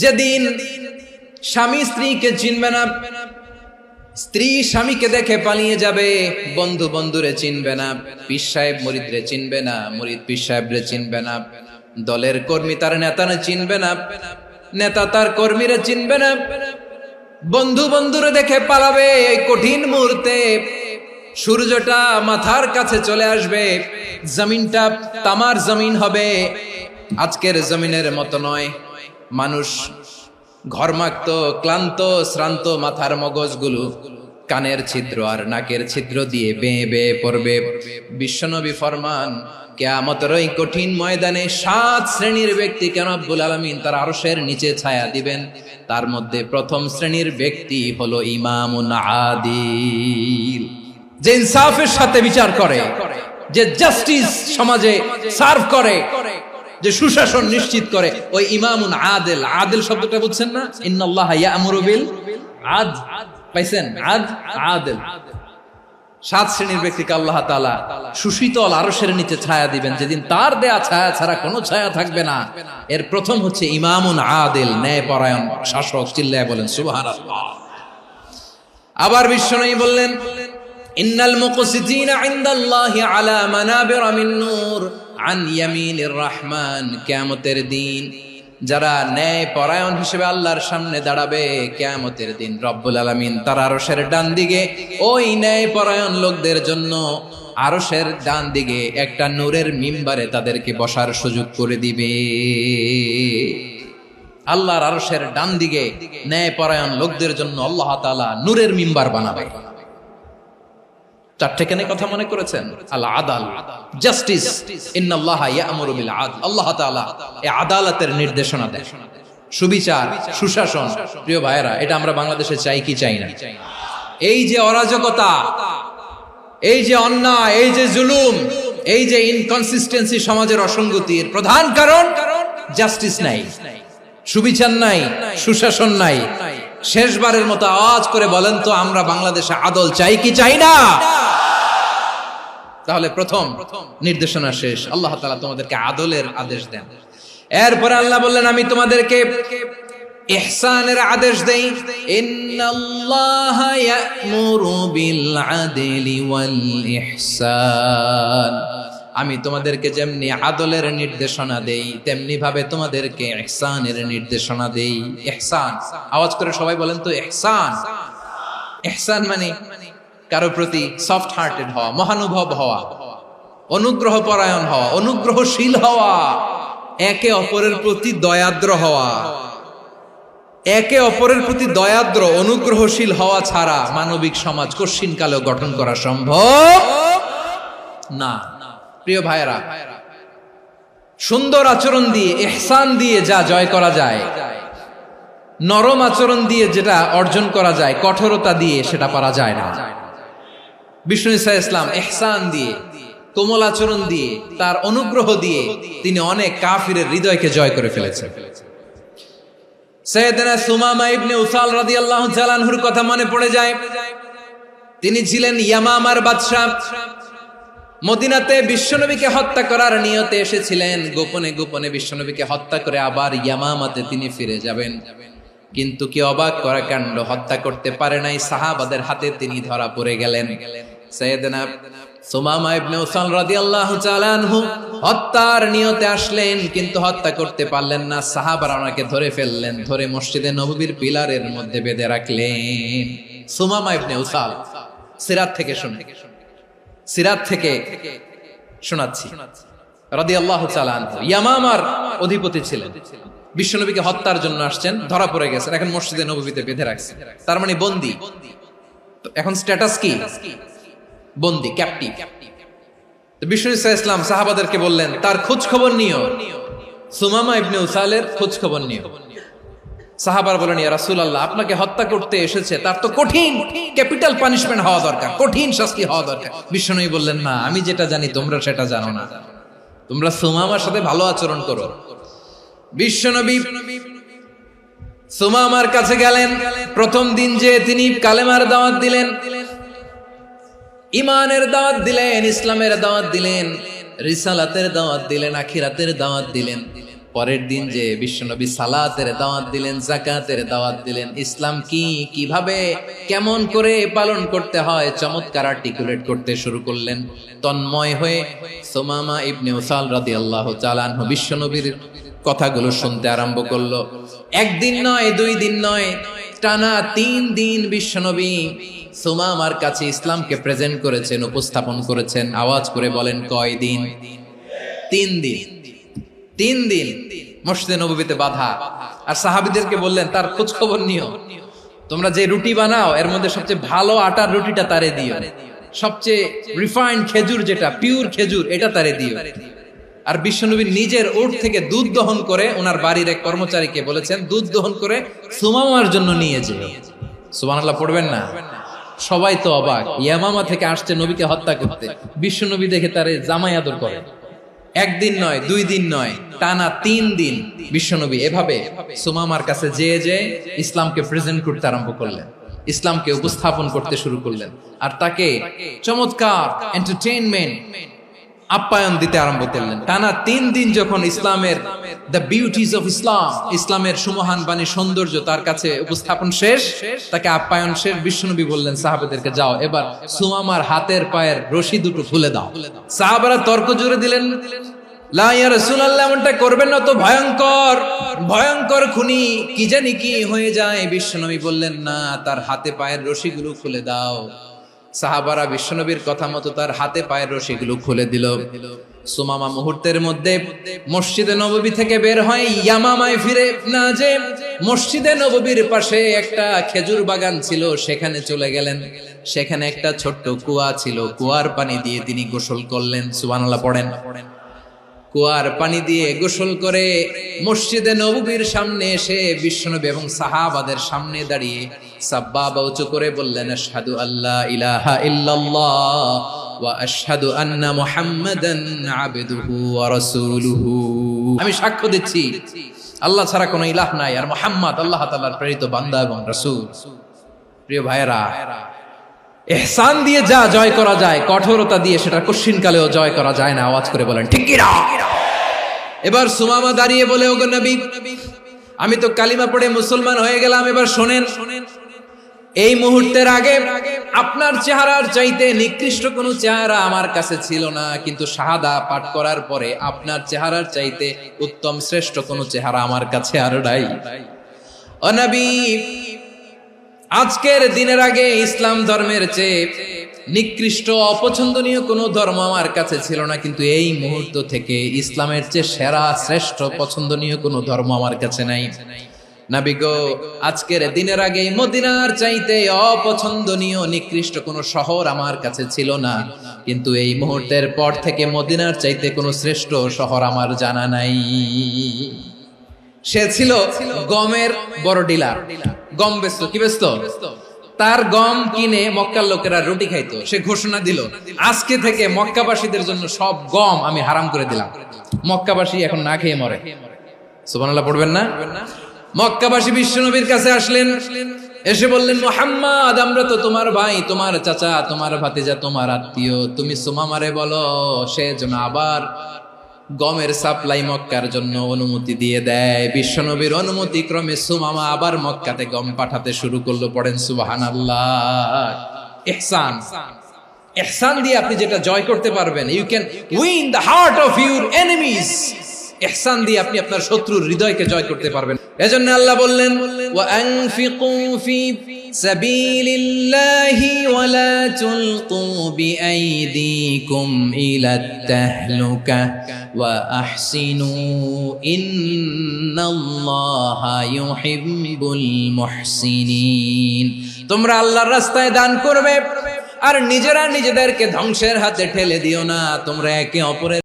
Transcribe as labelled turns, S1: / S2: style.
S1: যেদিন স্বামী স্ত্রীকে চিনবে না, স্ত্রী স্বামীকে দেখে পালিয়ে যাবে, বন্ধু বন্ধুরে চিনবে না, পীর সাহেব মুরিদরে চিনবে না, মুরিদ পীর সাহেবরে চিনবে না, দলের কর্মী তার নেতারে চিনবে না, নেতা তার কর্মীরে চিনবে না, বন্ধু বন্ধুরে দেখে পালাবে। এই কঠিন মুহূর্তে সূর্যটা মাথার কাছে চলে আসবে, জমিনটা তামার জমিন হবে। আজকের জমিনের মতো নয়, মানুষ ঘর্মাক্ত, ক্লান্ত, শ্রান্ত মাথার মগজগুলো কানের ছিদ্র আর নাকের ছিদ্র দিয়ে বেয়ে বেয়ে পড়বে। বিশ্বনবী ফরমান, কিয়ামতের ওই কঠিন ময়দানে 7 শ্রেণীর ব্যক্তিকে রব্বুল আলামিন তার আরশের নিচে ছায়া দিবেন। তার মধ্যে প্রথম শ্রেণীর ব্যক্তি হলো ইমামুন আদিল, যে ইনসাফের সাথে বিচার করে, যে জাস্টিস সমাজে সার্ভ করে, যে সুশাসন নিশ্চিত করে, ওই ইমামুন আদিল। আদিল শব্দটা বুঝছেন না? ইন্নাল্লাহা ইয়া'মুরু বিল আদল, পাইছেন? আদিল। 7 শ্রেণীর ব্যক্তিকে আল্লাহ তাআলা সুশীতল আরশের নিচে ছায়া দিবেন, যেদিন তার দেয়া ছায়া ছাড়া কোনো ছায়া থাকবে না। এর প্রথম হচ্ছে ইমামুন আদিল, ন্যায়পরায়ণ শাসক। চিল্লায় বলেন সুবহানাল্লাহ। আবার বিশ্বনবী বললেন, ইন্নাল মুকসিতিনা ইনদাল্লাহি আলা মানাবিরা মিন নূর আন ইয়ামিনির রহমান। কিয়ামতের দিন যারা ন্যায় পরায়ণ হিসেবে আল্লাহর সামনে দাঁড়াবে, কিয়ামতের দিন রব্বুল আলামিন তার আরশের ডান দিকে ওই ন্যায় পরায়ণ লোকদের জন্য আরশের ডান দিকে একটা নূরের মিম্বারে তাদেরকে বসার সুযোগ করে দিবে। আল্লাহর আরশের ডান দিকে ন্যায় পরায়ণ লোকদের জন্য আল্লাহ তাআলা নূরের মিম্বার বানাবে। 4টে কেন কথা মনে করেছেন? আল আদাল, জাস্টিস। ইন্নাল্লাহা ইয়া'মুরু বিল আদল। আল্লাহ তাআলা এই আদালতের নির্দেশনা দেন, সুবিচার, সুশাসন। প্রিয় ভাইয়েরা, এটা আমরা বাংলাদেশে চাই কি চাই না? এই যে অরাজকতা, এই যে অন্যায়, এই যে জুলুম, এই যে ইনকনসিস্টেন্সি সমাজের অসঙ্গতির প্রধান কারণ জাস্টিস নাই, সুবিচার নাই, সুশাসন নাই। শেষবারের মতো আওয়াজ করে বলেন তো, আমরা বাংলাদেশে আদল চাই কি চাই না? তাহলে প্রথম নির্দেশনা শেষ, আল্লাহ তাআলা তোমাদেরকে আদলের আদেশ দেন। এরপরে আল্লাহ বললেন, আমি তোমাদেরকে ইহসানের আদেশ দেই। ইন্নাল্লাহা ইয়া'মুরু বিল আদলি ওয়াল ইহসান। আমি তোমাদেরকে যেমনি আদলের নির্দেশনা দেই, তেমনি ভাবে তোমাদেরকে ইহসানের নির্দেশনা দেই। ইহসান, আওয়াজ করে সবাই বলেন তো ইহসান। ইহসান মানে কারো প্রতি সফট হার্টেড হওয়া, মহানুভব হওয়া, অনুগ্রহ পরায়ণ হওয়া, অনুগ্রহশীল হওয়া, একে অপরের প্রতি দয়াদ্র হওয়া। একে অপরের প্রতি দয়াদ্র, অনুগ্রহশীল হওয়া ছাড়া মানবিক সমাজ কশিনকালেও গঠন করা সম্ভব না। প্রিয় ভাইয়েরা, সুন্দর আচরণ দিয়ে, ইহসান দিয়ে যা জয় করা যায়, নরম আচরণ দিয়ে যেটা অর্জন করা যায়, কঠোরতা দিয়ে সেটা পারা যায় না। বিষ্ণু ঈসা ইসলাম ইহসান দিয়ে, কোমল আচরণ দিয়ে, তার অনুগ্রহ দিয়ে তিনি অনেক কাফিরের হৃদয়কে জয় করে ফেলেছেন। সাইয়েদনা সুমামা ইবনে উসাল রাদিয়াল্লাহু তাআলা আনহুর কথা মনে পড়ে যায়। তিনি ছিলেন ইয়ামামার বাদশা। মদিনাতে বিশ্বনবীকে হত্যা করার নিয়তে এসেছিলেন, গোপনে গোপনে বিশ্বনবীকে হত্যা করে আবার ইয়ামামাতে তিনি ফিরে যাবেন। কিন্তু কি অবাক করা কাণ্ড, হত্যা করতে পারে নাই, সাহাবাদের হাতে তিনি ধরা পড়ে গেলেন। সাইয়েদনা সুমামা ইবনে উসাল রাদিয়াল্লাহু তাআলা আনহু হত্যার নিয়তে আসলেন, কিন্তু হত্যা করতে পারলেন না। সাহাবারা ওনাকে ধরে ফেললেন, ধরে মসজিদে নববীর পিলারের মধ্যে বেঁধে রাখলেন। সুমামা ইবনে উসাল, সিরাত থেকে শুনে, সিরাত থেকে শোনাচ্ছি, রাদিয়াল্লাহু তাআলা আনহু ইয়ামামার অধিপতি ছিলেন। বিশ্বনবীকে হত্যার জন্য আসছেন, ধরা পড়ে গেছেন, এখন মসজিদে নববীতে বেঁধে রাখছে, তার মানে বন্দী। এখন স্ট্যাটাস কি? বন্দী, ক্যাপটিভ। বিষ্ণু ঈসা ইসলাম সাহাবাদেরকে বললেন, তার খোঁজ খবর নিও, সুমামা ইবনে উসালের খোঁজ খবর নিও। সাহাবার বলেন, ইয়া রাসূলুল্লাহ, আপনাকে হত্যা করতে এসেছে, তার তো কঠিন ক্যাপিটাল পানিশমেন্ট হওয়া দরকার, কঠিন শাস্তি হওয়া দরকার। বিশ্বনবী বললেন, না, আমি যেটা জানি তোমরা সেটা জানো না, তোমরা সুমামার সাথে ভালো আচরণ করো। বিশ্বনবী সুমামার কাছে গেলেন। প্রথম দিন যে তিনি কালেমার দাওয়াত দিলেন, ইমানের দাওয়াত দিলেন, ইসলামের দাওয়াত দিলেন, রিসালাতের দাওয়াত দিলেন, আখিরাতের দাওয়াত দিলেন। পরের দিন যে বিশ্বনবী সালাতের দাওয়াত দিলেন, যাকাতের দাওয়াত দিলেন, ইসলাম কি, কিভাবে, কেমন করে পালন করতে হয় চমৎকার আর্টিকুলেট করতে শুরু করলেন। তন্ময় হয়ে সুমামা ইবনে উসাল রাদিয়াল্লাহু তাআলা আনহু বিশ্বনবীর কথাগুলো শুনতে আরম্ভ করলো। একদিন নয়, 2 দিন নয়, টানা 3 দিন বিশ্বনবী সুমামার কাছে ইসলামকে প্রেজেন্ট করেছেন, উপস্থাপন করেছেন। আওয়াজ করে বলেন, কয় দিন? 3 দিন। 3 দিন মসজিদে নববীতে বাধা। আর সাহাবীদেরকে বললেন, তার খোঁজ খবর নিও, তোমরা যে রুটি বানাও এর মধ্যে সবচেয়ে ভালো আটার রুটিটা তারে দিও, সবচেয়ে রিফাইন্ড খেজুর, যেটা পিওর খেজুর, এটা তারে দিও। আর বিশ্বনবী নিজের উট থেকে দুধ দহন করে ওনার বাড়ির এক কর্মচারীকে বলেছেন, দুধ দহন করে সুমামার জন্য নিয়ে যেও। সুবহানাল্লাহ পড়বেন না? সবাই তো অবাক, ইয়ামামা থেকে আসছে নবীকে হত্যা করতে, বিশ্বনবী দেখে তারে জামাই আদর করে। একদিন নয়, 2 দিন নয়, টানা 3 দিন বিশ্বনবী এভাবে সুমামার কাছে যেয়ে ইসলামকে প্রেজেন্ট করতে আরম্ভ করলেন, ইসলামকে উপস্থাপন করতে শুরু করলেন। আর তাকে চমৎকার এন্টারটেইনমেন্ট, আপ্যায়ন দিতে আরম্ভ করলেন। টানা 3 দিন যখন ইসলামের দ্য বিউটিজ অফ ইসলাম, ইসলামের সুমহান বাণী, সৌন্দর্য তার কাছে উপস্থাপন শেষ, তাকে আপ্যায়ন শেষ, বিশ্বনবী বললেন সাহাবাদেরকে, যাও এবার সুমামার হাতের পায়ের রশি দুটো খুলে দাও। সাহাবারা তর্ক জুড়ে দিলেন, লা ইয়া রাসূলুল্লাহ, এমনটা করবেন না, তো ভয়ঙ্কর ভয়ঙ্কর খুনি, কি জানি কি হয়ে যায়। বিশ্বনবী বললেন, না, তার হাতে পায়ের রশিগুলো খুলে দাও। সাহাবারা বিশ্বনবীর কথা মতো তার হাতে পায়ের রশিগুলো খুলে দিল। সুমামা মুহূর্তের মধ্যে মসজিদে নববী থেকে বের হয়, ইয়ামামায় ফিরে না যে মসজিদে নববীর পাশে একটা খেজুর বাগান ছিল, সেখানে চলে গেলেন। সেখানে একটা ছোট্ট কুয়া ছিল, কুয়ার পানি দিয়ে তিনি গোসল করলেন। সুবহানাল্লাহ পড়েন। কুয়ার পানি দিয়ে গোসল করে মসজিদে নববীর সামনে এসে বিশ্বনবী এবং সাহাবাদের সামনে দাঁড়িয়ে সাব্বাবা উঁচু করে বললেন, আশহাদু আল্লা ইলাহা ইল্লাল্লাহ ওয়া আশহাদু আন্না মুহাম্মাদান আবদুহু ওয়া রাসূলুহু। আমি সাক্ষ্য দিচ্ছি আল্লাহ ছাড়া কোনো ইলাহ নাই, আর মুহাম্মদ আল্লাহ তাআলার প্রেরিত বান্দা এবং রাসূল। প্রিয় ভাইয়েরা, ইহসান দিয়ে যা জয় করা যায়, কঠোরতা দিয়ে সেটা কঠিনকালেও জয় করা যায় না। আওয়াজ করে বলেন, ঠিক কি না? এবার সুমামা দাঁড়িয়ে বলে, ওগো নবী, আমি তো কালিমা পড়ে মুসলমান হয়ে গেলাম, এবার শোনেন, এই মুহূর্তের আগে আপনার চেহারার চাইতে নিকৃষ্ট কোনো চেহারা আমার কাছে ছিল না, কিন্তু শাহাদা পাঠ করার পরে আপনার চেহারার চাইতে উত্তম শ্রেষ্ঠ কোনো চেহারা আমার কাছে আর নাই। ও নবী, আজকের দিনের আগে ইসলাম ধর্মের চেয়ে নিকৃষ্ট অপছন্দনীয় কোনো ধর্ম আমার কাছে ছিল না, কিন্তু এই মুহূর্ত থেকে ইসলামের চেয়ে সেরা শ্রেষ্ঠ পছন্দনীয় কোনো ধর্ম আমার কাছে নাই। নবী গো, আজকের দিনের আগে মদিনার চাইতে অপছন্দনীয় নিকৃষ্ট কোনো শহর আমার কাছে ছিল না, কিন্তু এই মুহূর্তের পর থেকে মদিনার চাইতে কোনো শ্রেষ্ঠ শহর আমার জানা নাই। সে ছিল গমের বড় ডিলার, গম বেচতো। কি বেচতো? তার গম কিনে মক্কার লোকেরা রুটি খাইতো। সে ঘোষণা দিল, আজকে থেকে মক্কাবাসীদের জন্য সব গম আমি হারাম করে দিলাম, মক্কাবাসী এখন না খেয়ে মরে। সুবহানাল্লাহ পড়বেন না? মক্কাবাসী বিশ্বনবীর কাছে আসলেন, এসে বললেন, মুহাম্মদ, আমরা তো তোমার ভাই, তোমার চাচা, তোমার ভাতিজা, তোমার আত্মীয়, তুমি সুমামারে বলো সে যেন আবার গমের সাপ্লাই মক্কার জন্য অনুমতি দিয়ে দেয়। বিশ্বনবীর অনুমতি ক্রমে সুমামা আবার মক্কাতে গম পাঠাতে শুরু করলো। পড়েন সুবহানাল্লাহ। ইহসান, ইহসান দিয়ে আপনি যেটা জয় করতে পারবেন, you can win the heart of your enemies. ইহসান দিয়ে আপনি আপনার শত্রুর হৃদয়কে জয় করতে পারবেন। এজন্য আল্লাহ বললেন, ওয়া আনফিকু ফি সাবিলিল্লাহি ওয়া লা তুলকু বিআইদিকুম ইলাত তাহলুকা ওয়া আহসিনু ইন্নাল্লাহা ইউহিব্বুল মুহসিনিন। তোমরা আল্লাহর রাস্তায় দান করবে আর নিজেরা নিজেদেরকে ধ্বংসের হাতে ঠেলে দিও না। তোমরা একে অপরের